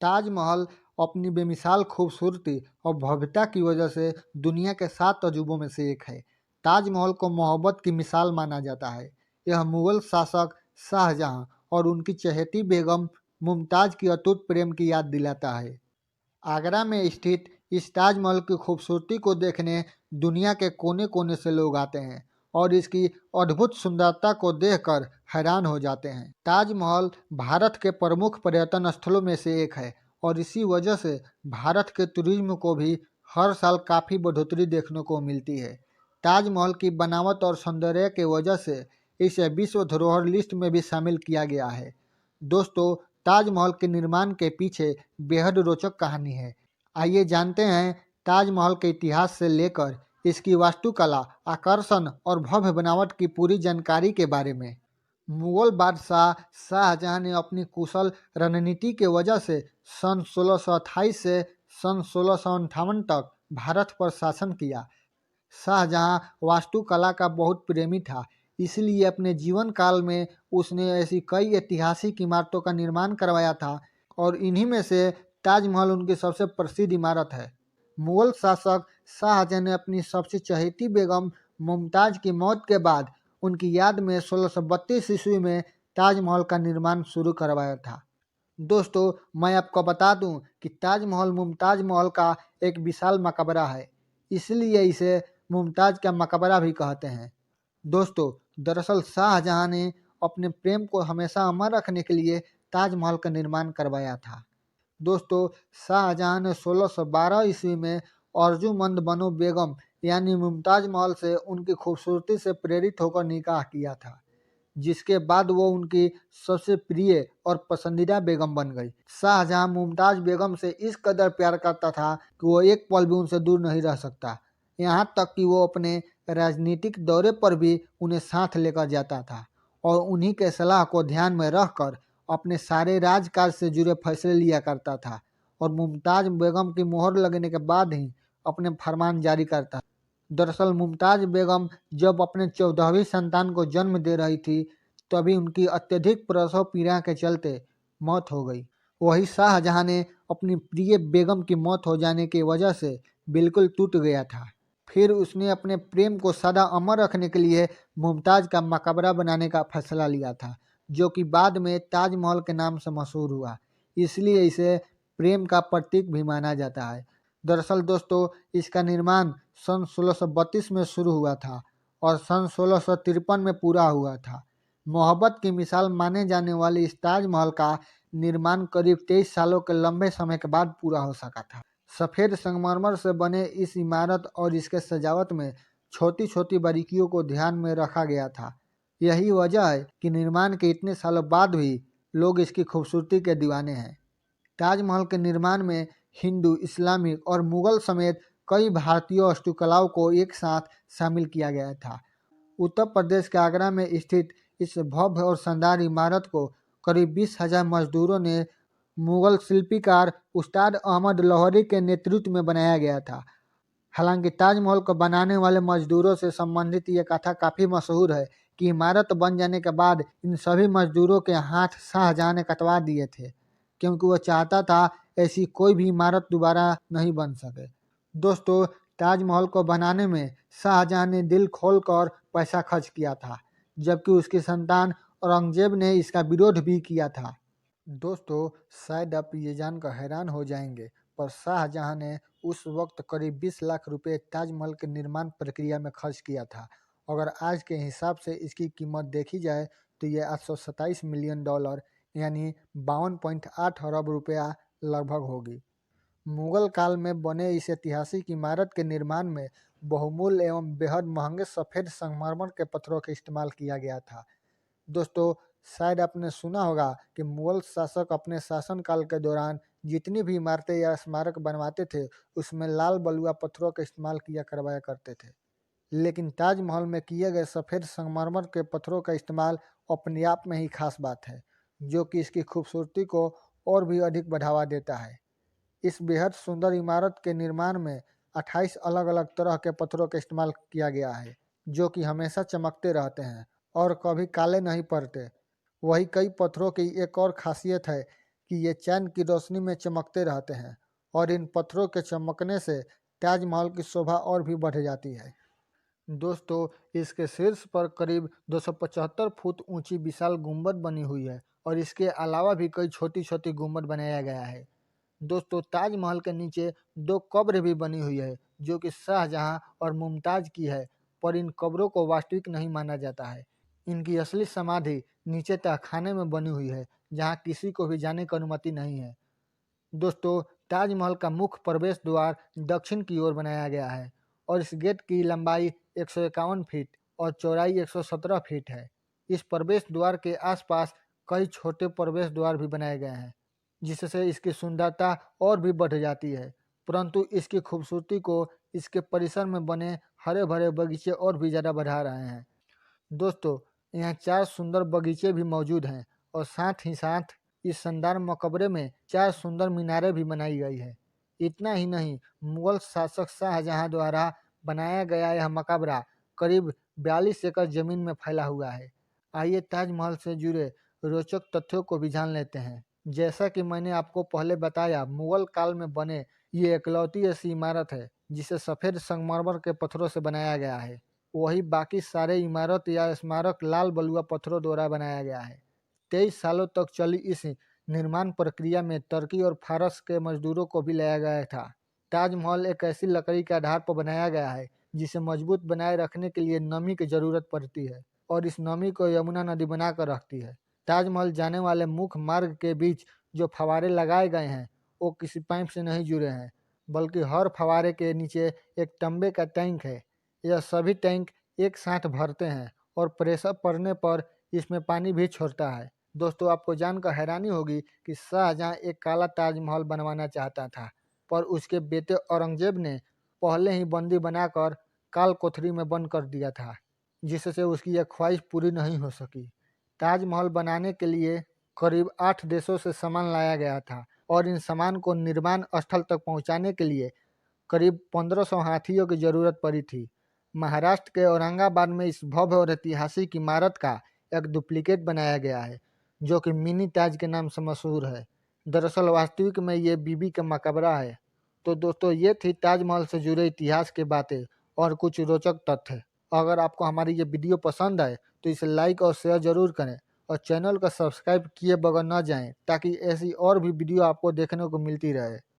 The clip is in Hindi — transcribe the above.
ताजमहल अपनी बेमिसाल खूबसूरती और भव्यता की वजह से दुनिया के 7 अजूबों में से एक है। ताजमहल को मोहब्बत की मिसाल माना जाता है। यह मुगल शासक शाहजहां और उनकी चहेती बेगम मुमताज की अटूट प्रेम की याद दिलाता है। आगरा में स्थित इस ताजमहल की खूबसूरती को देखने दुनिया के कोने कोने से लोग आते हैं और इसकी अद्भुत सुंदरता को देखकर हैरान हो जाते हैं। ताजमहल भारत के प्रमुख पर्यटन स्थलों में से एक है और इसी वजह से भारत के टूरिज्म को भी हर साल काफ़ी बढ़ोतरी देखने को मिलती है। ताजमहल की बनावट और सौंदर्य के वजह से इसे विश्व धरोहर लिस्ट में भी शामिल किया गया है। दोस्तों, ताजमहल के निर्माण के पीछे बेहद रोचक कहानी है। आइए जानते हैं ताजमहल के इतिहास से लेकर इसकी वास्तुकला, आकर्षण और भव्य बनावट की पूरी जानकारी के बारे में। मुगल बादशाह शाहजहां ने अपनी कुशल रणनीति के वजह से सन 1628 से सन 1658 तक भारत पर शासन किया। शाहजहां वास्तुकला का बहुत प्रेमी था, इसलिए अपने जीवन काल में उसने ऐसी कई ऐतिहासिक इमारतों का निर्माण करवाया था और इन्हीं में से ताजमहल उनकी सबसे प्रसिद्ध इमारत है। मुगल शासक शाहजहां ने अपनी सबसे चहेती बेगम मुमताज की मौत के बाद उनकी याद में 1632 ईस्वी में ताजमहल का निर्माण शुरू करवाया था। दोस्तों, मैं आपको बता दूं कि ताजमहल मुमताज महल का एक विशाल मकबरा है, इसलिए इसे मुमताज का मकबरा भी कहते हैं। दोस्तों, दरअसल शाहजहां ने अपने प्रेम को हमेशा अमर रखने के लिए ताजमहल का निर्माण करवाया था। दोस्तों, शाहजहां ने 1612 ईस्वी में अर्जुमंद बनो बेगम यानी मुमताज महल से उनकी खूबसूरती से प्रेरित होकर निकाह किया था, जिसके बाद वो उनकी सबसे प्रिय और पसंदीदा बेगम बन गई। शाहजहां मुमताज बेगम से इस कदर प्यार करता था कि वो एक पल भी उनसे दूर नहीं रह सकता। यहाँ तक कि वो अपने राजनीतिक दौरे पर भी उन्हें साथ लेकर जाता था और उन्हीं के सलाह को ध्यान में रखकर अपने सारे राजकाज से जुड़े फैसले लिया करता था और मुमताज बेगम की मोहर लगने के बाद ही अपने फरमान जारी करता। दरअसल मुमताज बेगम जब अपने 14वीं संतान को जन्म दे रही थी, तभी उनकी अत्यधिक प्रसव पीड़ा के चलते मौत हो गई। वही शाहजहां ने अपनी प्रिय बेगम की मौत हो जाने की वजह से बिल्कुल टूट गया था। फिर उसने अपने प्रेम को सदा अमर रखने के लिए मुमताज का मकबरा बनाने का फैसला लिया था, जो कि बाद में ताजमहल के नाम से मशहूर हुआ। इसलिए इसे प्रेम का प्रतीक भी माना जाता है। दरअसल दोस्तों, इसका निर्माण सन 1632 में शुरू हुआ था और सन 1653 में पूरा हुआ था। मोहब्बत की मिसाल माने जाने वाली इस ताजमहल का निर्माण करीब 23 सालों के लंबे समय के बाद पूरा हो सका था। सफ़ेद संगमरमर से बने इस इमारत और इसके सजावट में छोटी छोटी बारीकियों को ध्यान में रखा गया था। यही वजह है कि निर्माण के इतने सालों बाद भी लोग इसकी खूबसूरती के दीवाने हैं। ताजमहल के निर्माण में हिंदू, इस्लामिक और मुगल समेत कई भारतीय वास्तुकलाओं को एक साथ शामिल किया गया था। उत्तर प्रदेश के आगरा में स्थित इस भव्य और शानदार इमारत को करीब 20,000 मजदूरों ने मुगल शिल्पकार उस्ताद अहमद लाहौरी के नेतृत्व में बनाया गया था। हालांकि ताजमहल को बनाने वाले मजदूरों से संबंधित ये कथा काफ़ी मशहूर है कि इमारत बन जाने के बाद इन सभी मजदूरों के हाथ शाहजहां ने कटवा दिए थे, क्योंकि वह चाहता था ऐसी कोई भी इमारत दोबारा नहीं बन सके। दोस्तों, ताजमहल को बनाने में शाहजहां ने दिल खोलकर पैसा खर्च किया था, जबकि उसकी संतान औरंगजेब ने इसका विरोध भी किया था। दोस्तों, शायद आप ये जानकर हैरान हो जाएंगे, पर शाहजहां ने उस वक्त करीब 20 लाख रुपए ताजमहल के निर्माण प्रक्रिया में खर्च किया था। अगर आज के हिसाब से इसकी कीमत देखी जाए तो ये 827 मिलियन डॉलर यानी 52.8 अरब रुपया लगभग होगी। मुगल काल में बने इस ऐतिहासिक इमारत के निर्माण में बहुमूल्य एवं बेहद महंगे सफ़ेद संगमरमर के पत्थरों का इस्तेमाल किया गया था। दोस्तों, शायद आपने सुना होगा कि मुगल शासक अपने शासनकाल के दौरान जितनी भी इमारतें या स्मारक बनवाते थे, उसमें लाल बलुआ पत्थरों का इस्तेमाल किया करवाया करते थे। लेकिन ताजमहल में किए गए सफ़ेद संगमरमर के पत्थरों का इस्तेमाल अपने आप में ही खास बात है, जो कि इसकी खूबसूरती को और भी अधिक बढ़ावा देता है। इस बेहद सुंदर इमारत के निर्माण में 28 अलग अलग तरह के पत्थरों का इस्तेमाल किया गया है, जो कि हमेशा चमकते रहते हैं और कभी काले नहीं पड़ते। वही कई पत्थरों की एक और खासियत है कि ये चांद की रोशनी में चमकते रहते हैं और इन पत्थरों के चमकने से ताजमहल की शोभा और भी बढ़ जाती है। दोस्तों, इसके शीर्ष पर करीब 275 फुट ऊंची विशाल गुंबद बनी हुई है और इसके अलावा भी कई छोटी छोटी गुंबद बनाया गया है। दोस्तों, ताजमहल के नीचे दो कब्र भी बनी हुई है जो कि शाहजहां और मुमताज की है, पर इन कब्रों को वास्तविक नहीं माना जाता है। इनकी असली समाधि नीचे तहखाने में बनी हुई है जहां किसी को भी जाने की अनुमति नहीं है। दोस्तों, ताजमहल का मुख्य प्रवेश द्वार दक्षिण की ओर बनाया गया है और इस गेट की लंबाई 151 फीट और चौड़ाई 117 फीट है। इस प्रवेश द्वार के आसपास कई छोटे प्रवेश द्वार भी बनाए गए हैं जिससे इसकी सुंदरता और भी बढ़ जाती है, परंतु इसकी खूबसूरती को इसके परिसर में बने हरे भरे बगीचे और भी ज़्यादा बढ़ा रहे हैं। दोस्तों, यहाँ 4 सुंदर बगीचे भी मौजूद हैं और साथ ही साथ इस शानदार मकबरे में 4 सुंदर मीनारें भी बनाई गई है। इतना ही नहीं, मुगल शासक शाहजहां द्वारा बनाया गया यह मकबरा करीब 42 एकड़ जमीन में फैला हुआ है। आइए ताजमहल से जुड़े रोचक तथ्यों को भी जान लेते हैं। जैसा कि मैंने आपको पहले बताया, मुगल काल में बने ये इकलौती ऐसी इमारत है जिसे सफ़ेद संगमरमर के पत्थरों से बनाया गया है। वही बाकी सारे इमारत या स्मारक लाल बलुआ पत्थरों द्वारा बनाया गया है। 23 सालों तक चली इस निर्माण प्रक्रिया में तुर्की और फारस के मजदूरों को भी लाया गया था। ताजमहल एक ऐसी लकड़ी के आधार पर बनाया गया है जिसे मजबूत बनाए रखने के लिए नमी की जरूरत पड़ती है और इस नमी को यमुना नदी बनाकर रखती है। ताजमहल जाने वाले मुख्य मार्ग के बीच जो फव्वारे लगाए गए हैं वो किसी पाइप से नहीं जुड़े हैं, बल्कि हर फव्वारे के नीचे एक तांबे का टैंक है। यह सभी टैंक एक साथ भरते हैं और प्रेशर पड़ने पर इसमें पानी भी छोड़ता है। दोस्तों, आपको जानकर हैरानी होगी कि शाहजहां एक काला ताजमहल बनवाना चाहता था, पर उसके बेटे औरंगजेब ने पहले ही बंदी बनाकर काल कोठरी में बंद कर दिया था, जिससे उसकी यह ख्वाहिश पूरी नहीं हो सकी। ताजमहल बनाने के लिए करीब 8 देशों से सामान लाया गया था और इन सामान को निर्माण स्थल तक पहुंचाने के लिए करीब 1500 हाथियों की जरूरत पड़ी थी। महाराष्ट्र के औरंगाबाद में इस भव्य और ऐतिहासिक इमारत का एक डुप्लीकेट बनाया गया है जो कि मिनी ताज के नाम से मशहूर है। दरअसल वास्तविक में ये बीबी का मकबरा है। तो दोस्तों, ये थी ताजमहल से जुड़े इतिहास की बातें और कुछ रोचक तथ्य। अगर आपको हमारी ये वीडियो पसंद आए तो इसे लाइक और शेयर जरूर करें और चैनल को सब्सक्राइब किए बगैर न जाएं ताकि ऐसी और भी वीडियो आपको देखने को मिलती रहे।